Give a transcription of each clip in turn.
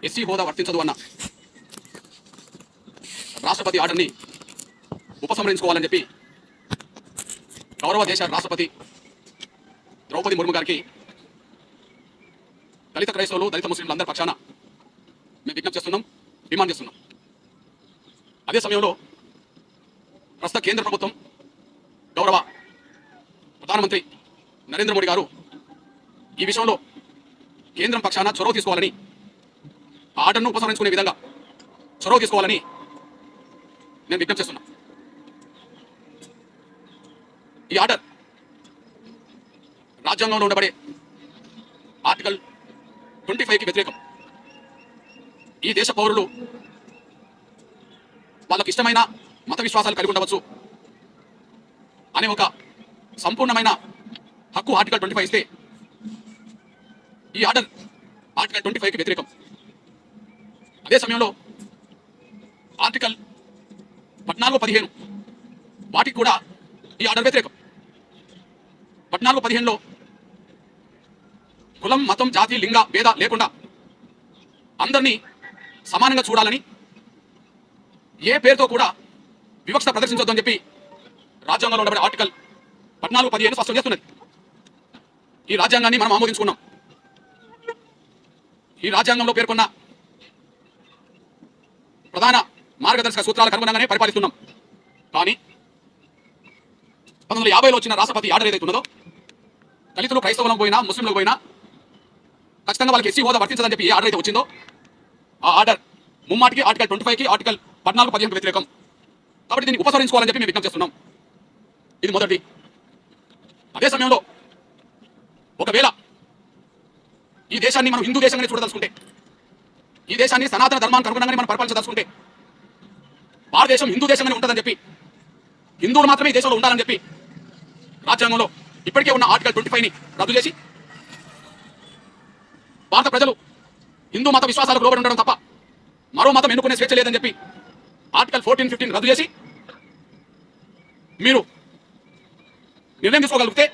SC హోదా వర్తించదు అన్న రాష్ట్రపతి ఆర్డర్ని ఉపసంహరించుకోవాలని చెప్పి గౌరవ దేశ రాష్ట్రపతి ద్రౌపది ముర్ము గారికి దళిత క్రైస్తవులు దళిత ముస్లింలు అందరి పక్షాన మేము విజ్ఞప్తి చేస్తున్నాం, డిమాండ్ చేస్తున్నాం. అదే సమయంలో ప్రస్తుత కేంద్ర ప్రభుత్వం గౌరవ ప్రధానమంత్రి నరేంద్ర మోడీ గారు ఈ విషయంలో కేంద్రం పక్షాన చొరవ తీసుకోవాలని, ఆర్డర్ను ఉపసంహరించుకునే విధంగా చొరవ తీసుకోవాలని నేను విజ్ఞప్తి చేస్తున్నా. ఈ ఆర్డర్ రాజ్యాంగంలో ఉండబడే ఆర్టికల్ 25కి వ్యతిరేకం. ఈ దేశ పౌరులు వాళ్ళకు ఇష్టమైన మత విశ్వాసాలు కలిగి ఉండవచ్చు అనే ఒక సంపూర్ణమైన హక్కు ఆర్టికల్ 25 ఇస్తే ఈ ఆర్డర్ ఆర్టికల్ 25కి వ్యతిరేకం. అదే సమయంలో ఆర్టికల్ 14, 15 వాటికి కూడా ఈ ఆర్డర్ వ్యతిరేకం. 14, 15లో కులం, మతం, జాతి, లింగ భేద లేకుండా అందరినీ సమానంగా చూడాలని, ఏ పేరుతో కూడా వివక్ష ప్రదర్శించొద్దని చెప్పి రాజ్యాంగంలో ఉండబడే ఆర్టికల్ 14, 15 స్పష్టం చేస్తున్నది. ఈ రాజ్యాంగాన్ని మనం ఆమోదించుకున్నాం. ఈ రాజ్యాంగంలో పేర్కొన్న ప్రధాన మార్గదర్శక సూత్రాలకు అనుగుణంగానే పరిపాలిస్తున్నాం. కానీ 1950లో వచ్చిన రాష్ట్రపతి ఆర్డర్ ఏదైతే ఉన్నదో, దళితులు క్రైస్తవులకు పోయినా ముస్లింలకు పోయినా ఖచ్చితంగా వాళ్ళకి ఎస్సీ హోదా వర్తించదని చెప్పి ఏ ఆర్డర్ అయితే వచ్చిందో ఆ ఆర్డర్ ముమ్మాటికి ఆర్టికల్ 25కి ఆర్టికల్ 14, 15కి వ్యతిరేకం. కాబట్టి దీన్ని ఉపసంహరించుకోవాలని చెప్పి మేము విజ్ఞప్తి చేస్తున్నాం. ఇది మొదటి. అదే సమయంలో ఒకవేళ ఈ దేశాన్ని మనం హిందూ దేశంగానే చూడదలుచుకుంటే, ఈ దేశాన్ని సనాతన ధర్మానికి అనుగుణంగానే మనం పరిపాలించదలుచుకుంటే, భారతదేశం హిందూ దేశంగానే ఉంటుందని చెప్పి, హిందువులు మాత్రమే ఈ దేశంలో ఉండాలని చెప్పి రాజ్యాంగంలో ఇప్పటికే ఉన్న ఆర్టికల్ 25ని రద్దు చేసి భారత ప్రజలు హిందూ మత విశ్వాసాలకు లోబడి ఉండడం తప్ప మరో మతం ఎన్నుకునే స్వేచ్ఛ లేదని చెప్పి ఆర్టికల్ 14, 15 రద్దు చేసి మీరు నిర్ణయం తీసుకోగలిగితే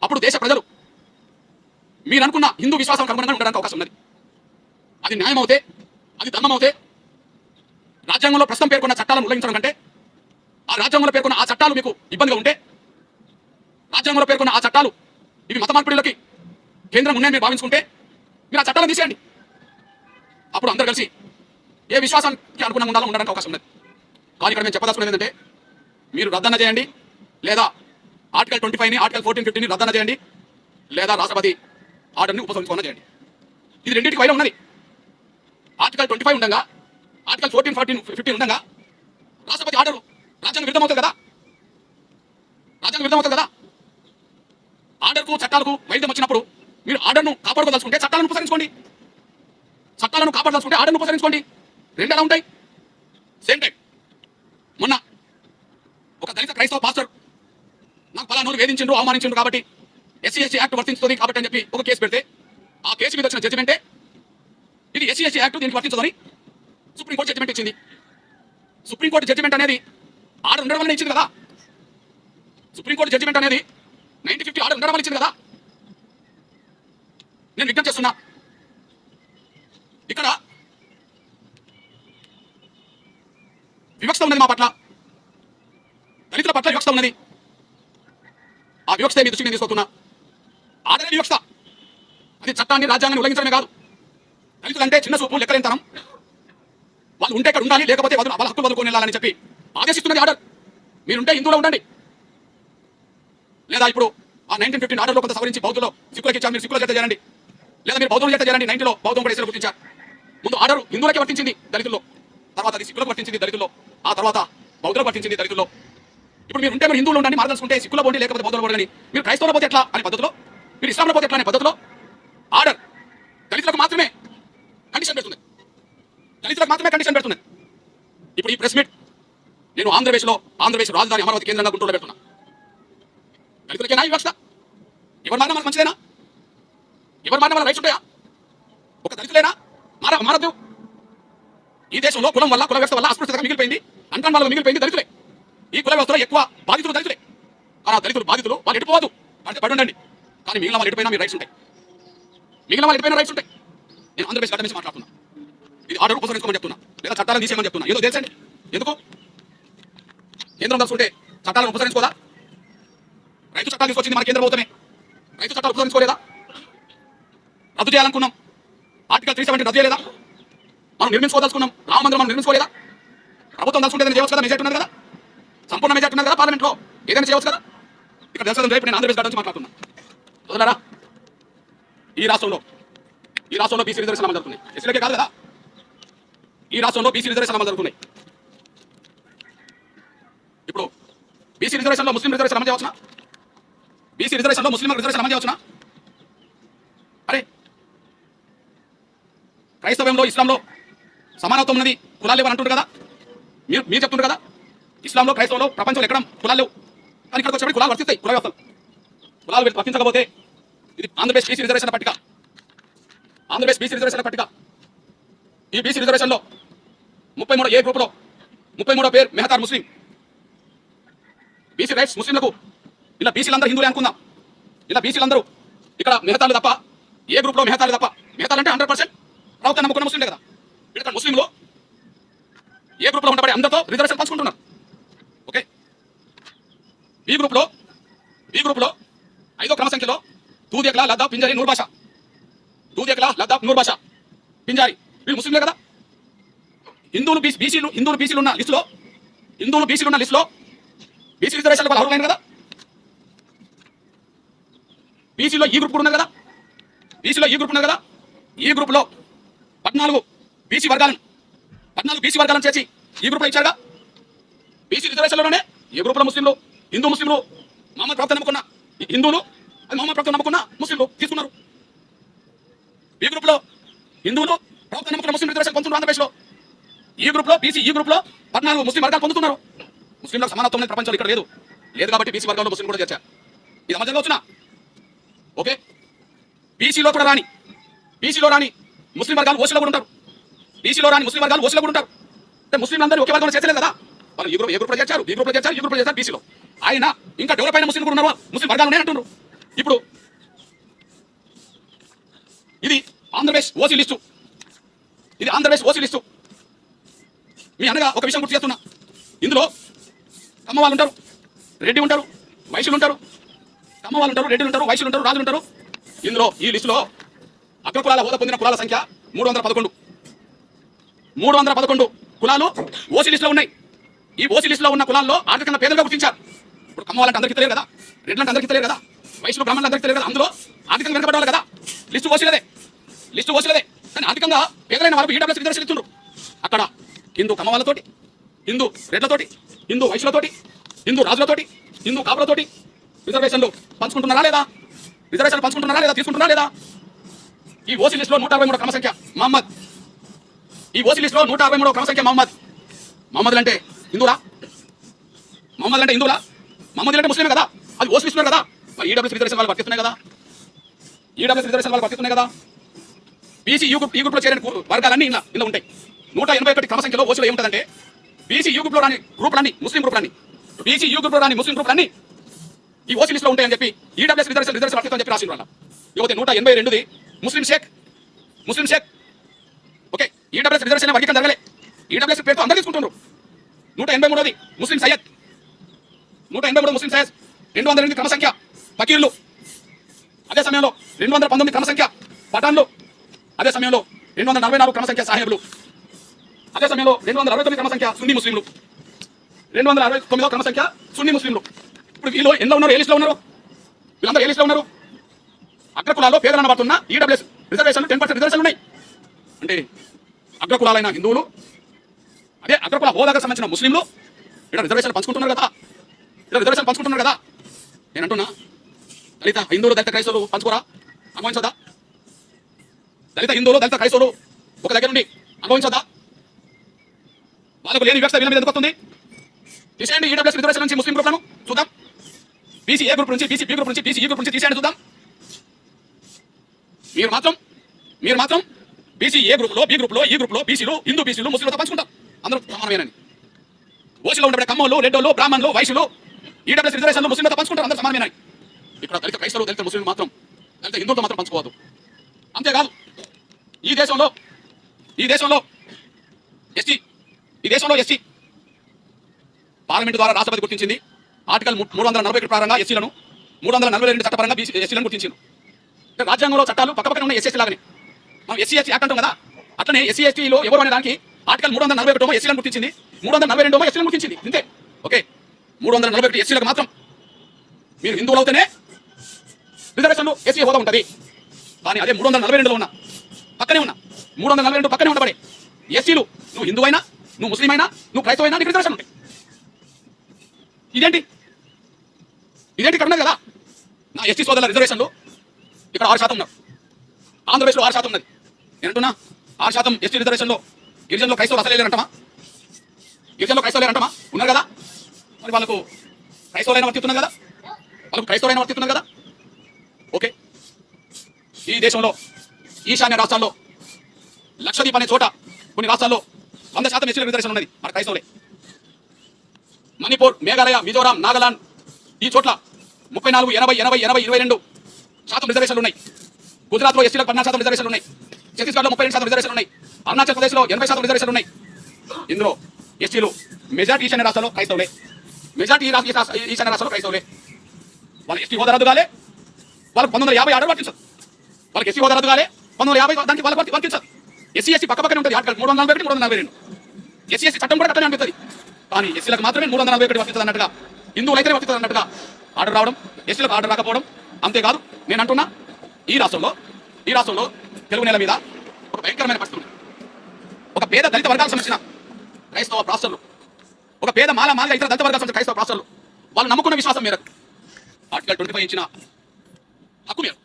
అప్పుడు దేశ ప్రజలు మీరు అనుకున్న హిందూ విశ్వాసం అనుగుణంగా ఉండడానికి అవకాశం ఉన్నది. అది న్యాయం అవుతే, అది ధర్మం అవుతే, రాజ్యాంగంలో ప్రస్తుతం పేర్కొన్న చట్టాలను ఉల్లంఘించడం కంటే ఆ రాజ్యాంగంలో పేర్కొన్న ఆ చట్టాలు మీకు ఇబ్బందిగా ఉంటే, రాజ్యాంగంలో పేర్కొన్న ఆ చట్టాలు ఇవి మత మార్పిడులకి కేంద్రం ఉన్నాయని మీరు భావించుకుంటే మీరు ఆ చట్టాలను తీసేయండి. అప్పుడు అందరూ కలిసి ఏ విశ్వాసానికి అనుగుణంగా ఉండాలో ఉండడానికి అవకాశం ఉన్నది. కానీ ఇక్కడ మేము చెప్పదలుచుకునేది ఏంటంటే, మీరు రద్దన చేయండి, లేదా ఆర్టికల్ 25ని ఆర్టికల్ 14, 15ని రద్దన చేయండి, లేదా రాష్ట్రపతి ఆర్డర్ని ఉపసంహరించుకోవాలని చేయండి. ఇది రెండింటికి వైరం ఉన్నది. ఆర్టికల్ 25 ఉండగా, ఆర్టికల్ 14, 14, 15 ఉండగా రాష్ట్రపతి ఆర్డర్ రాజ్యాంగ విరుద్ధమవుతుంది కదా. రాజ్యాంగ విరుద్ధమవుతుంది కదా. ఆర్డర్కు చట్టాలకు వైద్యం వచ్చినప్పుడు మీరు ఆర్డర్ను కాపాడుకోదలుచుకుంటే చట్టాలను ఉపసరించుకోండి, చట్టాలను కాపాడదలుచుకుంటే ఆర్డర్ను ఉపసరించుకోండి. రెండు ఎలా ఉంటాయి? సేమ్ టైం మొన్న ఒక దళిత క్రైస్తవ పాస్టర్ నాకు ఫలానోరు వేధించిండ్రు, అవమానించిండ్రు కాబట్టి ఎస్సీ యాక్ట్ వర్తించుతుంది కాబట్టి అని చెప్పి ఒక కేసు పెడితే ఆ కేసు మీద వచ్చిన జడ్జిమెంటే ఇది ఎస్సీ యాక్ట్ దీనికి వర్తించదని సుప్రీంకోర్టు జడ్జిమెంట్ ఇచ్చింది. సుప్రీంకోర్టు జడ్జిమెంట్ అనేది ఆర్డర్ ఉండడం వల్ల ఇచ్చింది కదా. సుప్రీంకోర్టు జడ్జిమెంట్ అనేది 1950 ఆర్డర్ ఉండడం వల్ల ఇచ్చింది కదా. నేను విజ్ఞప్తి చేస్తున్నా, ఇక్కడ వివక్ష ఉన్నది మా పట్ల, దళితుల పట్ల వివక్ష ఉన్నది. ఆ వివక్ష మీ దృష్టికి నేను తీసుకొస్తున్నా. ఆర్డర్ వివక్ష, అది చట్టాన్ని రాజ్యాంగాన్ని ఉల్లంఘించడమే కాదు. దళితులు అంటే చిన్న చూపు, లెక్కలేంతనం, వాళ్ళు ఉంటే ఇక్కడ ఉండాలి, లేకపోతే వాళ్ళ హక్కులు వదులుకొని వెళ్ళాలని చెప్పి ఆదేశిస్తున్నది ఆర్డర్. మీరుంటే హిందువులో ఉండండి, లేదా ఇప్పుడు ఆ 1915 ఆర్డర్లో కొంత సవరించి బౌద్ధులో సిక్కులకి ఇచ్చారు, మీరు సిక్కుల చేత చేయండి, లేదా మీరు బౌద్ధుల చేత చేయండి. 90లో బౌద్ధం కూడా ఎస్సీలు గుర్తించారు. ముందు ఆర్డర్ హిందువులకి వర్తించింది దళితుల్లో, తర్వాత అది సిక్కులకు వర్తించింది దళితుల్లో, ఆ తర్వాత బౌద్ధులకు వర్తించింది దళితుల్లో. ఇప్పుడు మీరు ఉంటే మీరు హిందువులు ఉండండి, మార్గదలుచుకుంటే సిక్కుల పోటీ లేకపోతే బౌద్ధులు పోటీ, మీరు క్రైస్తవుల పోతే ఎట్లా అనే పద్ధతిలో, మీరు ఇస్లాంలో పోతే ఎట్లా అనే పద్ధతిలో ఆర్డర్ దళితులకు మాత్రమే కండిషన్ పెడుతుంది, దళితులకు మాత్రమే కండిషన్ పెడుతున్నది. ఇప్పుడు ఈ ప్రెస్ మీట్ నేను ఆంధ్రప్రదేశ్ రాజధాని అమరావతి కేంద్రంగా గుంటూరులో పెడుతున్నా. దళితులకేనా ఈ వ్యవస్థ? ఎవరు మారినా మనకు మంచిదేనా? ఎవరు మారినా మన రైట్స్ ఉంటాయా? ఒక దళితులేనా మారద్దు. ఈ దేశంలో కులం వల్ల, కుల వ్యవస్థ వల్ల అస్పృశ్యతగా మిగిలిపోయింది, అంటం వల్ల మిగిలిపోయింది దళితులే. ఈ కుల వ్యవస్థలో ఎక్కువ బాధితులు దళితులే. కానీ ఆ దళితులు బాధితులు వాళ్ళు ఎడిపోవద్దు అంటే పడి ఉండండి. కానీ మిగిలిన వాళ్ళు ఎడిపోయినా మీ రైట్స్ ఉంటాయి, మిగిలిన వాళ్ళు ఎడిపోయిన రైట్స్ ఉంటాయి. నేను ఆంధ్రప్రదేశ్ గడ్డ నుంచి మాట్లాడుతున్నా. ఆర్డర్ ఉపసంహరించుకోమని చెప్తున్నా, లేదా చట్టాలను తీసేయమని చెప్తున్నా. ఏదో తెలుసండి ఎందుకు కేంద్రం తలుచుకుంటే చట్టాలను ఉపసంహరించుకోదా? రైతు చట్టాలు తీసుకొచ్చింది మన కేంద్ర ప్రభుత్వమే. రైతు చట్టాలు ఉపసంహరించుకోలేదా? రద్దు చేయాలనుకున్నాం, ఆర్టికల్ 370 రద్దు చేయలేదా? మనం నిర్మించుకోదలుచుకున్నాం, రామ మందిరం మనం నిర్మించుకోలేదా? ప్రభుత్వం తలుచుకుంటే ఏదైనా చేయవచ్చు కదా, మెజార్టీ ఉన్నారు కదా, సంపూర్ణ మెజార్టీ ఉన్నారు కదా పార్లమెంట్లో, ఏదైనా చేయవచ్చు కదా. ఇక్కడ తెలుసు రేపు నేను ఆంధ్రప్రదేశ్ గారి నుంచి మాట్లాడుతున్నా. వదలరా, ఈ రాష్ట్రంలో బీసీ రిజర్వేషన్ అమలు జరుగుతున్నాయి. ఎస్సీలకే కాదు కదా, ఈ రాష్ట్రంలో బీసీ రిజర్వేషన్ అమలు జరుగుతున్నాయి. ఇప్పుడు బీసీ రిజర్వేషన్లో ముస్లిం రిజర్వేషన్ అమలు చేయవచ్చునా? బీసీ రిజర్వేషన్లో ముస్లిం రిజర్వేషన్ అమలు చేయవచ్చునా? అరే, క్రైస్తవంలో ఇస్లాంలో సమానత్వం ఉన్నది, కులాలు లేవని అంటుండ్రు కదా, మీరు చెప్తుండ్రు కదా. ఇస్లాంలో క్రైస్తవంలో ప్రపంచంలో ఎక్కడ కులాలు లేవు, కానీ ఇక్కడికి వచ్చేప్పుడు కులాలు వర్తిస్తాయి. కుల వ్యవస్థలు కులాలు వర్తించకపోతే ఇది ఆంధ్రప్రదేశ్ బీసీ రిజర్వేషన్ పట్టిక. ఆంధ్రప్రదేశ్ బీసీ రిజర్వేషన్ పట్టిక. ఈ బీసీ రిజర్వేషన్లో 33 ఏ గ్రూపులో 33వ పేరు మెహతార్ ముస్లిం. బీసీ రైట్స్ ముస్లింలకు ఇలా బీసీలందరూ హిందువులే అనుకుందాం. ఇలా బీసీలందరూ ఇక్కడ మెహతాలు తప్ప, ఏ గ్రూప్లో మెహతాలు తప్ప. మెహతాలు అంటే 100% ప్రభుత్వం నమ్ముకున్న ముస్లింలే కదా. ఇక్కడ ముస్లింలు ఏ గ్రూప్లో ఉండబడి అందరితో రిజర్వేషన్ పంచుకుంటున్నారు. ఓకే, బి గ్రూప్లో 5వ క్రమ సంఖ్యలో దూదేకలా, లద్దాఖ్, పింజారి, నూర్ భాష. దూదేకలా, లద్దాఖ్, నూర్ భాష, పింజారి వీళ్ళు ముస్లింలే కదా. హిందువులు బీసీలు ఉన్న లిస్టులో బీసీ రిజర్వేషన్ వాళ్ళు అర్హులైన కదా. బీసీలో ఈ గ్రూప్ కూడా ఉన్నారు కదా. ఈ గ్రూప్లో 14 బీసీ వర్గాలను చేసి ఈ గ్రూప్లో ఇచ్చారుగా. బీసీ రిజర్వేషన్లోనే ఏ గ్రూప్లో ముస్లింలు, ముస్లింలు మహమ్మద్ ప్రవక్త నమ్ముకున్న హిందువులు, మహమ్మద్ ప్రవక్త నమ్ముకున్న ముస్లింలు తీసుకున్నారు. ఈ గ్రూప్లో హిందువులు, ప్రవక్త నమ్ముకున్న ముస్లిం రిజర్వేషన్ పొందుతున్నారు ఆంధ్రప్రదేశ్లో. ఈ గ్రూప్లో 14 ముస్లిం వర్గాలు పొందుతున్నారు. ముస్లింలకు సమానత్వం ప్రపంచంలో ఇక్కడ లేదు కాబట్టి బీసీ వర్గంలో ముస్లిం కూడా చేర్చారు. ఇది మధ్యలో వచ్చిన ఓకే. బీసీలో రాని ముస్లిం వర్గాలు ఓసీలో కూడా ఉంటారు. అంటే ముస్లింలందరూ ఒకే వర్గంలో చేర్చలేదు కదా. వాళ్ళు ఏ గ్రూప్లో చేర్చారు, ఈ గ్రూప్లో చేర్చారు బీసీలో. ఆయన ఇంకా డెవలప్ అయిన ముస్లిం కూడా ఉన్నారు, ముస్లిం వర్గాలు ఉన్నాయంటున్నారు. ఇప్పుడు ఇది ఆంధ్రప్రదేశ్ ఓసీ లిస్టు. మీ అనగా ఒక విషయం గుర్తు చేస్తున్నా. ఇందులో కమ్మ వాళ్ళు ఉంటారు, రెడ్డి ఉంటారు, వైశ్యులు ఉంటారు. కమ్మ వాళ్ళు ఉంటారు, రెడ్డిలు ఉంటారు, వైశ్యులు ఉంటారు, రాజులు ఉంటారు. ఇందులో ఈ లిస్టులో అగ్రకులాల హోదా పొందిన కులాల సంఖ్య 311 కులాలు ఓసీ లిస్టులో ఉన్నాయి. ఈ ఓసీ లిస్టులో ఉన్న కులాల్లో ఆర్థికంగా పేదలుగా గుర్తించారు. ఇప్పుడు కమ్మ వాళ్ళంటే అందరికీ తెలియదు కదా, రెడ్లంటే అందరికీ తెలియదు కదా, వైశ్యులు బ్రాహ్మణులు అందరికీ తెలియదు కదా. అందులో ఆర్థికంగా వెనుకబడాలి కదా. లిస్టు ఓసీలదే. కానీ ఆర్థికంగా పేదలైన వాళ్ళకు ఈడబ్ల్యూఎస్ రిజర్వేషన్ ఇస్తుండ్రు. అక్కడ హిందూ కమ్మ వాళ్ళతోటి, హిందూ రెడ్లతోటి, హిందూ వైశ్యులతోటి, హిందూ రాజులతోటి, హిందూ కాపులతోటి రిజర్వేషన్లు పంచుకుంటున్నారా లేదా? తీసుకుంటున్నారా లేదా? ఈ ఓసీ లిస్టులో 163 క్రమ సంఖ్య మహమ్మద్. మహమ్మద్ అంటే హిందువులా? మహమ్మద్ అంటే ముస్లిమే కదా. అది ఓసీ లిస్టులో కదా. మరి ఈడబ్ల్యూఎస్ రిజర్వేషన్ వాళ్ళు వర్తిస్తున్నాయి కదా. బీసీ ఈ గ్రూప్లో చేరిన వర్గాలన్నీ ఇలా ఉంటాయి. 181 క్రమ సంఖ్యలో ఓసీలో ఏముంటుందంటే బీసీ యూ గ్రూప్లో రాని గ్రూపులన్నీ ముస్లిం గ్రూపులన్నీ ఈ ఓసీ లిస్టులో ఉంటాయని చెప్పి ఈడబ్ల్యూఎస్ రిజర్వేషన్ వర్తిస్తామని చెప్పి రాసిండ్రు అలా. ఇకపోతే 182ది ముస్లిం షేక్. ఓకే, ఈడబ్ల్యూఎస్ రిజర్వేషన్ వర్గీకరణ జరగలే. ఈడబ్ల్యూఎస్ పేరుతో అందరూ తీసుకుంటున్నారు. 183ది ముస్లిం సయ్యద్. 208 క్రమ సంఖ్య ఫకీర్లు. అదే సమయంలో 219 క్రమ సంఖ్య పఠాన్లు. అదే సమయంలో 244 క్రమ సంఖ్య సాహెబ్లు. అదే సమయంలో 269 క్రమ సంఖ్య సున్నీ ముస్లింలు. 269వ క్రమ సంఖ్య సున్నీ ముస్లింలు. ఇప్పుడు వీళ్ళు ఎన్నో ఉన్నారు, ఏ లిస్టులో ఉన్నారు? వీళ్ళందరూ ఏ లిస్టులో ఉన్నారు? అగ్రకులాల్లో పేదలను పడుతున్న ఈడబ్ల్యూఎస్ రిజర్వేషన్ 10% రిజర్వేషన్ ఉన్నాయి. అంటే అగ్రకులాలైన హిందువులు, అదే అగ్రకుల హోదాకు సంబంధించిన ముస్లింలు ఇక్కడ రిజర్వేషన్ పంచుకుంటున్నారు కదా. నేను అంటున్నా, దళిత హిందువులు, దళిత క్రైస్తవులు పంచుకోరా? అనుభవించదా? దళిత హిందువులు, దళిత క్రైస్తవులు ఒక దగ్గర నుండి అనుభవించదా? వాళ్ళకు లేని వ్యవస్థ వీళ్ళ మీద ఎందుకు వస్తుంది? తీసేయండి ఈడబ్ల్యూఎస్ రిజర్వేషన్ నుంచి ముస్లిం గ్రూప్లను చూద్దాం. బీసీ ఏ గ్రూప్ నుంచి, బీసీ బి గ్రూప్ నుంచి, బీసీ ఈ గ్రూప్ నుంచి తీసేయండి చూద్దాం. మీరు మాత్రం బీసీ ఏ గ్రూప్లో, బి గ్రూప్లో, ఈ గ్రూప్లో బీసీలు, హిందూ బీసీలు ముస్లింలతో పంచుకుంటాం. అందరూ సమానమేనని. ఓసీలో ఉండే కమ్మోళ్ళు, రెడ్డోళ్ళు, బ్రాహ్మణులు, వైశ్యులు ఈడబ్ల్యూఎస్ రిజర్వేషన్లు ముస్లింలతో పంచుకుంటారు. అందరూ సమానమేనని. ఇక్కడ దళిత క్రైస్తవులు, దళిత ముస్లింలు మాత్రం, దళిత హిందువులతో మాత్రం పంచుకోవద్దు. అంతేకాదు ఈ దేశంలో ఎస్టీ ఈ దేశంలో ఎస్టీ పార్లమెంటు ద్వారా రాష్ట్రపతి గుర్తించింది. ఆర్టికల్ 341 ప్రకారంగా ఎస్సీలను 342 చట్టపరంగా ఎస్సీలను గుర్తించింది. రాజ్యాంగంలో చట్టాలు పక్కపక్కన ఉన్న ఎస్ఎస్సీ లాగానే మనం ఎస్సీ ఎస్టీ యాక్ట్ అంటాం కదా, అట్లనే ఎస్సీ ఎస్టీలో ఎవరు అనే దానికి ఆర్టికల్ 341 ఎస్సీలను గుర్తించింది, 342 ఎస్సీలను గుర్తించింది. ఇంతే. ఓకే, 341 ఎస్సీలకు మాత్రం మీరు హిందువులు అవుతేనే రిజర్వేషన్లు ఎస్సీ హోదా ఉంటుంది. కానీ అదే 342లో ఉన్న పక్కనే ఉన్న 342 పక్కనే ఉండబడే ఎస్సీలు నువ్వు హిందువైనా, నువ్వు ముస్లిం అయినా, నువ్వు క్రైస్తవైనా నీకు రిజర్వేషన్ ఉంటాయి. ఇదేంటి ఇక్కడ ఉన్నది కదా. నా ఎస్టీ సోదరుల రిజర్వేషన్లు ఇక్కడ 6% ఉన్నారు, ఆంధ్రప్రదేశ్లో 6% ఉన్నది. నేనంటున్నా 6% ఎస్టీ రిజర్వేషన్లో గిరిజనులు క్రైస్తవులు అసలు లేరంటమా? గిరిజనులు క్రైస్తవులు లేరంటమా? ఉన్నారు కదా. మరి వాళ్ళకు క్రైస్తవులైన వర్తిస్తున్నారు కదా, వాళ్ళకు క్రైస్తవులైన వర్తిస్తున్నారు కదా. ఓకే, ఈ దేశంలో ఈశాన్య రాష్ట్రాల్లో లక్షద్వీప్ అనే చోట కొన్ని రాష్ట్రాల్లో 100% ఎస్టీల రిజర్వేషన్ ఉన్నది, మన క్రైస్తవులే. మణిపూర్, మేఘాలయ, మిజోరాం, నాగాలాండ్ ఈ చోట్ల 34, 80, 80, 80, 22% రిజర్వేషన్లు ఉన్నాయి. గుజరాత్లో ఎస్టీలకు 14% రిజర్వేషన్లు ఉన్నాయి. ఛత్తీస్గఢ్లో 32% రిజర్వేషన్లు ఉన్నాయి. అరుణాచల్ ప్రదేశ్లో 80% రిజర్వేషన్లు ఉన్నాయి. ఇందులో ఎస్టీలు మెజార్టీ ఈశాన్య రాష్ట్రాల్లో క్రైస్తవులే, మెజార్టీ ఈశాన్య రాష్ట్రాల్లో క్రైస్తవులే. వాళ్ళు ఎస్టీ హోదా రద్దు కాలే, వాళ్ళకి 1950 ఆర్డర్ వర్తించదు. వాళ్ళకి ఎస్టీ హోదా రద్దు కాలే, 1950 దానికి వాళ్ళకి వర్తించదు. ఎస్సీ ఎస్టీ పక్కనే ఉంటుంది. ఆర్టికల్ 341, 342 ఎస్సీ ఎస్టీ చట్టం కూడా అట్టనే అనిపిస్తుంది. కానీ ఎస్సీలకు మాత్రమే 341 వర్తించదు అన్నట్టుగా, హిందువులు అయితే వర్తించదు అన్నట్టుగా ఆర్డర్ రావడం, ఎస్టీలకు ఆర్డర్ రాకపోవడం. అంతేకాదు, నేను అంటున్నా ఈ రాష్ట్రంలో తెలుగు నేల మీద ఒక భయంకరమైన పరిస్థితి ఉంది. ఒక పేద దళిత వర్గాలకు సంబంధించిన క్రైస్తవ ప్రాస్టర్లు, ఒక పేద మాదిగా ఇతర దళిత వర్గాలకు సంబంధించిన క్రైస్తవ ప్రాస్టర్లు వాళ్ళు నమ్ముకున్న విశ్వాసం మేరకు, ఆర్టికల్ 25 ఇచ్చిన హక్కు మేరకు,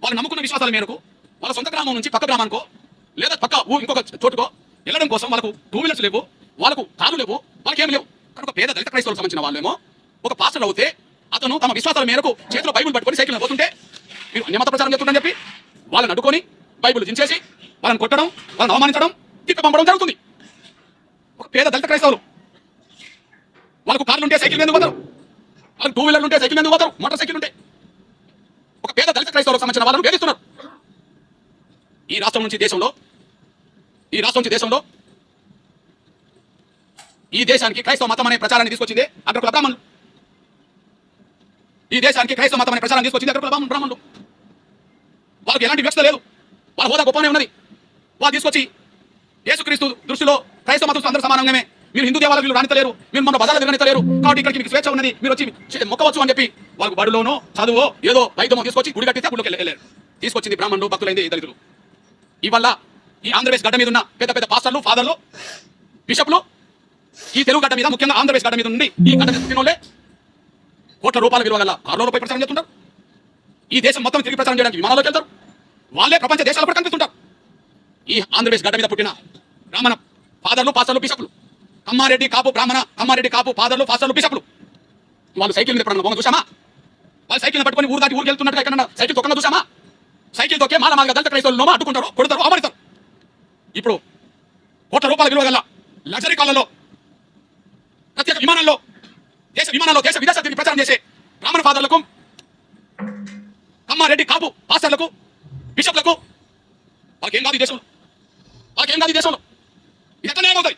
వాళ్ళు నమ్ముకున్న విశ్వాసాల మేరకు వాళ్ళ సొంత గ్రామం నుంచి పక్క గ్రామానికో లేదా పక్క ఇంకొక చోటుకో వెళ్ళడం కోసం వాళ్ళకు 2 వీలర్స్ లేవు, వాళ్ళకు కార్లు లేవు, వాళ్ళకి ఏమి లేవు. కనుక పేద దళిత క్రైస్తవులకు సంబంధించిన వాళ్ళేమో ఒక పాస్టర్ అవుతే అతను తమ విశ్వాసాల మేరకు చేతిలో బైబుల్ పట్టుకొని సైకిల్ పోతుంటే మీరు అన్యమత ప్రచారం చేస్తుందని చెప్పి వాళ్ళని అడ్డుకొని బైబుల్ దించేసి వాళ్ళని కొట్టడం, వాళ్ళని అవమానించడం, తిప్పి పంపడం జరుగుతుంది. ఒక పేద దళిత క్రైస్తవులు వాళ్ళకు కార్లు ఉంటే సైకిల్ ఎందుకు పోతారు, వాళ్ళకి 2 వీలర్లు ఉంటే సైకిల్ ఎందుకు పోతారు, మోటార్ సైకిల్ ఉంటే. ఒక పేద దళిత క్రైస్తవులకు సంబంధించిన వాళ్ళను వేధిస్తున్నారు. ఈ రాష్ట్రం నుంచి దేశంలో ఈ దేశానికి క్రైస్తవ మతం అనే ప్రచారాన్ని తీసుకొచ్చింది అగ్రకుల బ్రాహ్మణులు. ఈ దేశానికి క్రైస్తవ మతం అనే ప్రచారాన్ని తీసుకొచ్చింది అగ్రకుల బ్రాహ్మణులు. వాళ్ళకి ఎలాంటి వ్యవస్థ లేదు, వాళ్ళ హోదా గొప్పనే ఉన్నది. వాళ్ళు తీసుకొచ్చి యేసుక్రీస్తు దృష్టిలో క్రైస్తవ మతం అందరూ సమానంగానే, మీరు హిందూ దేవాలయాలు వీళ్ళు రానితలేరు, మీరు మన బజార్లు తిరగనితలేరు, కాబట్టి ఇక్కడికి మీకు స్వేచ్ఛ ఉన్నది, మీరు వచ్చి మొక్కవచ్చు అని చెప్పి వాళ్ళకు బడులోనో చదువో ఏదో వైద్యమో తీసుకొచ్చి గుడి కట్టితే గుడికి వెళ్ళారు. తీసుకొచ్చింది బ్రాహ్మణులు, భక్తులైంది దళితులు. ఇవల్ల ఈ ఆంధ్రప్రదేశ్ గడ్డ మీద ఉన్న పెద్ద పెద్ద పాస్టర్లు, ఫాదర్లు, బిషప్లు ఈ తెలుగు గడ్డ మీద, ముఖ్యంగా ఆంధ్రప్రదేశ్ గడ్డ మీద నుండి ఈ గడ్డ తినోళ్ళే కోట్ల రూపాయల విలువ గల కార్లపై ప్రచారం చేస్తుంటారు. ఈ దేశం మొత్తం తిరిగి ప్రచారం చేయడానికి విమానాల్లోకి వెళ్తారు. వాళ్ళే ప్రపంచ దేశాలు కూడా కనిపిస్తుంటారు. ఈ ఆంధ్రప్రదేశ్ గడ్డ మీద పుట్టిన బ్రాహ్మణ ఫాదర్లు, పాస్టర్లు, బిషప్లు, కమ్మారెడ్డి కాపు బ్రాహ్మణ, కమ్మారెడ్డి కాపు ఫాదర్లు, పాస్టర్లు, బిషప్లు వాళ్ళు సైకిల్ మీద పడిన బొమ్మ చూసామా? వాళ్ళు సైకిల్ పట్టుకొని ఊరు దాటి ఊరికి వెళ్తున్నట్టుగా ఎక్కడ సైకిల్ తొక్కగా చూసామా? సైకిల్ తొక్కే మాలమాదిగా దళిత క్రైస్తవులు అడ్డుకుంటారు, కొడతారు, అవమానిస్తారు. ఇప్పుడు కోట్ల రూపాయల విలువ గల లగ్జరీ కాలంలో ప్రత్యేక విమానాల్లో దేశ విదేశ తిరిగి ప్రచారం చేసే బ్రాహ్మణ ఫాదర్లకు, కమ్మారెడ్డి కాపు పాస్టర్లకు, బిషప్లకు వాళ్ళకేం కాదు ఈ దేశంలో, ఇది ఎట్లా న్యాయం అవుతుంది,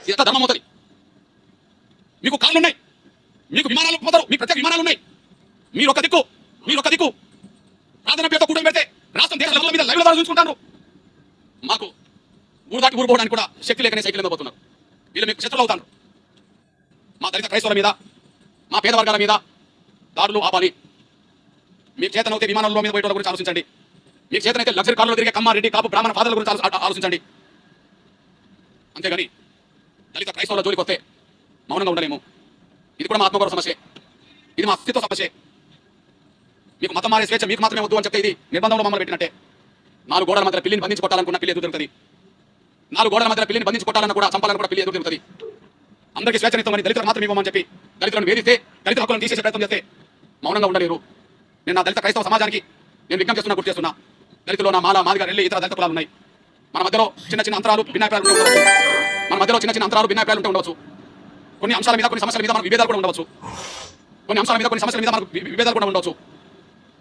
ఇది ఎట్లా ధర్మం అవుతుంది? మీకు కార్లు ఉన్నాయి, మీకు విమానాలు పోతారు, మీకు ప్రత్యేక విమానాలు ఉన్నాయి, మీరు ఒక దిక్కు ప్రార్థన పేరుతో కూటమి పెడితే రాష్ట్రం దేశ లెవెల్ మీద లైవ్ల ద్వారా చూసుకుంటారు. మాకు ఊరు దాటి ఊరు పోవడానికి కూడా శక్తి లేకనే సైకిల్ మీద పోతున్నారు. వీళ్ళు మీకు శత్రులు అవుతారు. మా దళిత క్రైస్తవుల మీద, మా పేద వర్గాల మీద దాడులు ఆపాలి. మీకు చేతనైతే విమానంలో మీద పోయేటోళ్ళ గురించి ఆలోచించండి. మీకు చేతనైతే లగ్జరీ కార్లో తిరిగే కమ్మారెడ్డి కాపు బ్రాహ్మణ ఫాదర్ల గురించి ఆలోచించండి. అంతేగాని దళిత క్రైస్తవుల జోలికి వస్తే మౌనంగా ఉండలేము. ఇది కూడా మా ఆత్మగౌరవ సమస్య, ఇది మా అస్తిత్వ సమస్య. మీకు మతం మారే స్వేచ్ఛ మీకు మాత్రమే వద్దు అని చెప్తే ఇది నిర్బంధంలో మమ్మల్ని పెట్టినట్టే. 4 గోడల మధ్య పిల్లిని బంధించి కొట్టాలనుకున్న పిల్లి ఎదురు దొరుకుతుంది. 4 గోడల మధ్య పిల్లిని బంధించి కొట్టాలన్న కూడా చంపాలని కూడా పిల్లి ఎదురు దొరుకుతుంది. అందరికీ స్వేచ్ఛనిస్తామని దళితులకు మాత్రం ఇవ్వమని చెప్పి దళితులను వేధిస్తే, దళిత హక్కులను తీసేసే ప్రయత్నం చేస్తే మౌనంగా ఉండలేరు. నేను నా దళిత క్రైస్తవ సమాజానికి నేను విజ్ఞప్తి చేస్తున్నా, గుర్తు చేస్తున్నా. దళితుల్లో నా మాదిగా రెల్లి ఇతర దళిత కులాలు ఉన్నాయి. మన మధ్యలో చిన్న అంతరాలు, భిన్నాభిప్రాయాలు ఉంటే ఉండవచ్చు. కొన్ని అంశాల మీద, కొన్ని సమస్యల మీద మనకు విభేదాలు కూడా ఉండవచ్చు.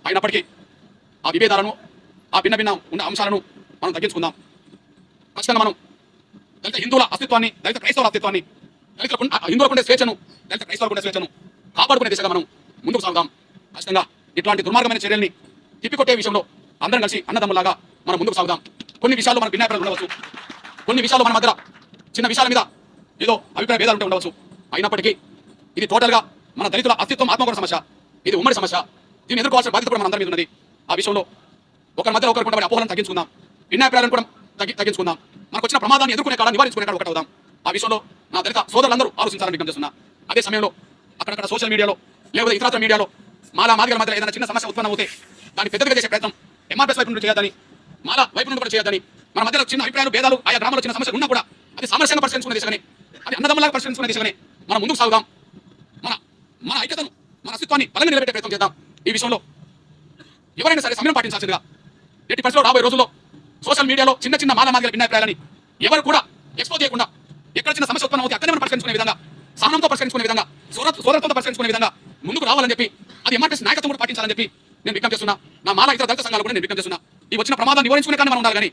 అయినప్పటికీ ఆ విభేదాలను, ఆ భిన్న ఉన్న అంశాలను మనం తగ్గించుకుందాం. ఖచ్చితంగా మనం దళిత హిందువుల అస్తిత్వాన్ని, దళిత క్రైస్తవుల అస్తిత్వాన్ని, హిందువులకు ఉండే స్వేచ్ఛను, దళిత క్రైస్తవులకు ఉండే స్వేచ్ఛను కాపాడుకునే దిశగా మనం ముందుకు సాగుదాం. ఖచ్చితంగా ఇట్లాంటి దుర్మార్గమైన చర్యల్ని తిప్పికొట్టే విషయంలో అందరం కలిసి అన్నదమ్ములాగా మనం ముందుకు సాగుదాం. కొన్ని విషయాల్లో మన భిన్నాభిప్రాయాలు ఉండవచ్చు, కొన్ని విషయాలు మన మధ్య చిన్న విషయాల మీద ఏదో అభిప్రాయ భేదాలు ఉంటే ఉండవచ్చు. అయినప్పటికీ ఇది టోటల్గా మన దళితుల అస్తిత్వం, ఆత్మగౌరవ సమస్య. ఇది ఉమ్మడి సమస్య. దీన్ని ఎదుర్కోవాల్సిన బాధ్యత కూడా మన అందరి మీద ఉన్నది. ఆ విషయంలో ఒకరి మధ్య ఒకరికి ఉండే అపోహలను తగ్గించుకుందాం, భిన్నాభిప్రాయాలను కూడా తగ్గించుకుందాం. మనకు వచ్చిన ప్రమాదాన్ని ఎదుర్కొనే కాడ, నివారించుకునే కాడ ఒకటి అవుదాం. ఆ విషయంలో నా దళిత సోదరులందరూ ఆలోచించాలని విజ్ఞప్తి చేస్తున్నా. అదే సమయంలో అక్కడక్కడ సోషల్ మీడియాలో లేకపోతే ఇతర మీడియాలో మాలా మాదిగల మధ్య ఏదైనా చిన్న సమస్య ఉత్పన్నం అవుతే దాన్ని పెద్దగా చేసే ప్రయత్నం ఎంఆర్ఎస్ వైపు నుండి చేయొద్దని, మాలా వైపు నుండి కూడా చేయొద్దని, మన మధ్యలో చిన్న అభిప్రాయాలు భేదాలు ఆయా గ్రామాల్లో చిన్న సమస్యలు ఉన్నా కూడా అది సామరస్యంగా పరిష్కరించుకునే దిశగానే, అది అన్నదమ్ములాగా పరిష్కరించుకునే దిశగానే మనం ముందుకు సాగుదాం. మన ఐక్యతను, మన అస్తిత్వాన్ని బలంగా నిలబెట్టే ప్రయత్నం చేద్దాం. ఈ విషయంలో ఎవరైనా సరే సమయం పాటించాల్సిందిగా ఎట్టి పరిస్థితుల్లో రాబోయే రోజుల్లో సోషల్ మీడియాలో చిన్న చిన్న మాల మాదిగల భిన్నాభిప్రాయాలని ఎవరు కూడా ఎక్స్పోజ్ చేయకుండా, ఎక్కడ చిన్న సమస్య ఉత్పన్నం అవుతే అక్కడే మనం పరిష్కరించుకునే విధంగా, సహనంతో పరిష్కరించుకునే విధంగా, సోదరత్వంతో పరిష్కరించుకునే విధంగా ముందుకు రావాలని చెప్పి, అది ఎంఆర్ఎస్ నాయకత్వం కూడా పాటించాలని చెప్పి నేను విజ్ఞప్తి చేస్తున్నా. నా మాల ఇతర దళిత సంఘాలు కూడా నేను విజ్ఞప్తి చేస్తున్నా. ఈ వచ్చిన ప్రమాదాన్ని నివారించుకునే కానీ మనం ఉండాలి, కానీ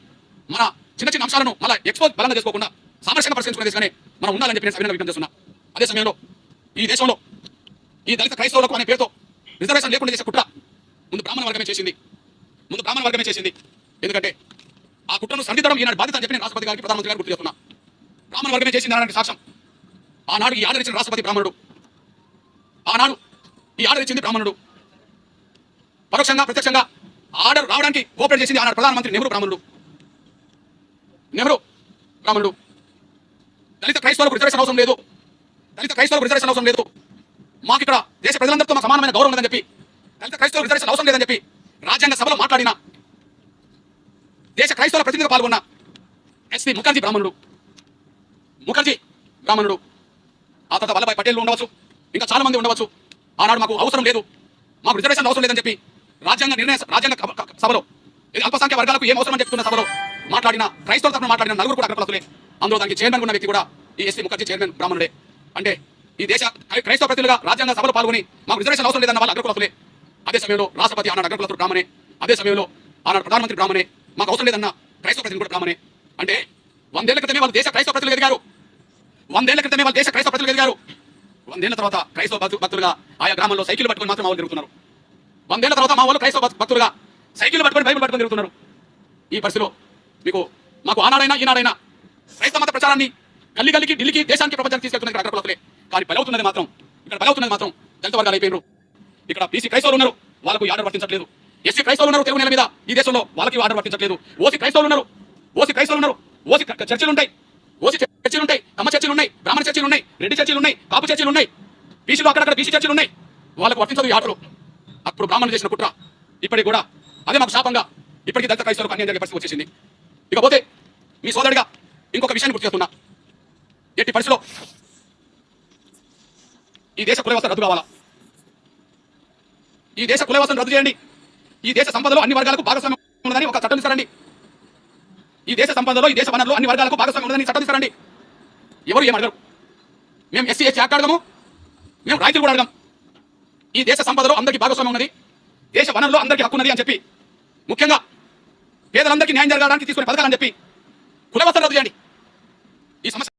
మన చిన్న చిన్న అంశాలను మళ్ళీ ఎక్స్పోజ్ బలంగా చేసుకోకుండా సామరస్యంగా పరిష్కరించుకునే దిశగానే మనం ఉండాలని చెప్పి నేను సవినయంగా విజ్ఞప్తి చేస్తున్నా. అదే సమయంలో ఈ దేశంలో ఈ దళిత క్రైస్తవులకు అనే పేరుతో రిజర్వేషన్ లేకుండా చేసే కుట్ర ముందు బ్రాహ్మణ వర్గమే చేసింది. ఎందుకంటే ఆ కుట్రను సరిదిద్దడం ఈనాడు బాధ్యత అని చెప్పి నేను రాష్ట్రపతి గారికి, ప్రధానమంత్రి గారికి గుర్తు చేస్తున్నా. బ్రాహ్మణ వర్గమే చేసింది అనడానికి సాక్ష్యం ఆనాడు ఈ ఆర్డర్ ఇచ్చిన రాష్ట్రపతి బ్రాహ్మణుడు, ఆనాడు ఈ ఆర్డర్ ఇచ్చింది బ్రాహ్మణుడు. పరోక్షంగా ప్రత్యక్షంగా ఆర్డర్ రావడానికి కోఆపరేట్ చేసింది ఆనాడు ప్రధానమంత్రి నెహ్రూ బ్రాహ్మణుడు. దళిత క్రైస్తవులకు రిజర్వేషన్ అవసరం లేదు, మాకు ఇక్కడ దేశ ప్రజలందరితో మాకు సమానమైన గౌరవం ఉందని చెప్పి, దళిత క్రైస్తవులకు రిజర్వేషన్ అవసరం లేదని చెప్పి రాజ్యాంగ సభలో మాట్లాడిన, దేశ క్రైస్తవుల ప్రతినిధిగా పాల్గొన్న ఎస్పీ ముఖర్జీ బ్రాహ్మణుడు. ఆ తర్వాత వల్లభాయ్ పటేల్ ఉండవచ్చు, ఇంకా చాలా మంది ఉండవచ్చు. ఆనాడు మాకు అవసరం లేదు, మాకు రిజర్వేషన్ అవసరం లేదని చెప్పి రాజ్యాంగ సభలో, అల్పసంఖ్య వర్గాలకు ఏం అవసరం అని చెప్తున్న సభలో మాట్లాడిన, క్రైస్తవుల తరఫున మాట్లాడిన నలుగురు కూడా అగ్రకులస్తులే. అందులో దానికి చైర్మన్ ఉన్న వ్యక్తి కూడా ఈ ఎస్పీ ముఖర్జీ చైర్మన్ బ్రాహ్మణుడే. అంటే ఈ దేశ క్రైస్తవ ప్రతినిధులుగా రాజ్యాంగ సభలో పాల్గొని మాకు రిజర్వేషన్ అవసరం లేదన్న వాళ్ళు అగ్రకులస్తులే. అదే సమయంలో రాష్ట్రపతి ఆనాడు అగ్రకులస్తుడు బ్రాహ్మణే, అదే సమయంలో ఆనాడు ప్రధానమంత్రి బ్రాహ్మణే, మాకు అవసరం లేదన్న క్రైస్తవ ప్రతినిధి కూడా బ్రాహ్మణే. అంటే 100 ఏళ్ల క్రితమే వాళ్ళు దేశ క్రైస్తవ ప్రతినిధులు ఎదిగారు. 100 ఏళ్ల తర్వాత క్రైస్తవ భక్తులుగా ఆయా గ్రామంలో సైకిల్ పట్టుకొని మాత్రం వాళ్ళు తిరుగుతున్నారు. 100 ఏళ్ల తర్వాత మా వాళ్ళు క్రైస్తవ భక్తులుగా సైకిల్ పట్టుకొని బైబిల్ పట్టుకొని తిరుగుతున్నారు. ఈ పరిస్థితిలో మాకు ఆనాడైనా ఈనాడైనా క్రైస్తవ మత ప్రచారాన్ని గల్లీకి, ఢిల్లీకి, దేశానికి, ప్రపంచానికి తీసుకెళ్తున్నది అగ్రకులస్తులే. కానీ బలవుతున్నది మాత్రం దళిత వర్గాలు అయిపోయినారు. ఇక్కడ బీసీ క్రైస్తవులు ఉన్నారు, వాళ్ళకు ఆర్డర్ వర్తించట్లేదు. ఎస్సీ క్రైస్తవులు ఉన్నారు తెలుగు నేల మీద ఈ దేశంలో, వాళ్ళకి ఆర్డర్ వర్తించట్లేదు. ఓసీ క్రైస్తవులు ఉన్నారు, ఓసీ చర్చిలు ఉంటాయి, కమ్మ చర్చిలు ఉన్నాయి, బ్రాహ్మణ చర్చిలు ఉన్నాయి, రెడ్డి చర్చిలు ఉన్నాయి, కాపు చర్చిలు ఉన్నాయి, బీసీలు అక్కడక్కడ బీసీ చర్చిలు ఉన్నాయి, వాళ్ళకు వర్తించదు ఈ ఆర్డర్. అప్పుడు బ్రాహ్మణులు చేసిన కుట్ర ఇప్పటికి కూడా అదే మాకు శాపంగా ఇప్పటికీ దళిత క్రైస్తవులకు అన్యాయం జరిగే పరిస్థితి వచ్చేసింది. ఇకపోతే మీ సోదరుడిగా ఇంకొక విషయాన్ని గుర్తు చేస్తున్నా. ఎట్టి పరిస్థితిలో ఈ దేశ కుల వ్యవస్థ రద్దు కావాలా? ఈ దేశ కుల వ్యవస్థను రద్దు చేయండి. ఈ దేశ సంపదలో అన్ని వర్గాలకు భాగస్వామ్యం ఉన్నదని ఒక చట్టం ఇస్తారండి. ఈ దేశ సంపదలో, ఈ దేశ వనరులో అన్ని వర్గాలకు భాగస్వామ్యం ఉన్నదని చట్టం ఇస్తారండి. ఎవరు ఏం అడగరు. మేము ఎస్సీ యాక్ట్ అడగము, మేము రాయితీలు కూడా అడగం. ఈ దేశ సంపదలో అందరికీ భాగస్వామ్యం ఉన్నది, దేశ వనరులో అందరికీ హక్కు ఉన్నది అని చెప్పి, ముఖ్యంగా పేదలందరికీ న్యాయం జరగడానికి తీసుకునే పథకాలని చెప్పి కుల వ్యవస్థను రద్దు చేయండి. ఈ సమస్య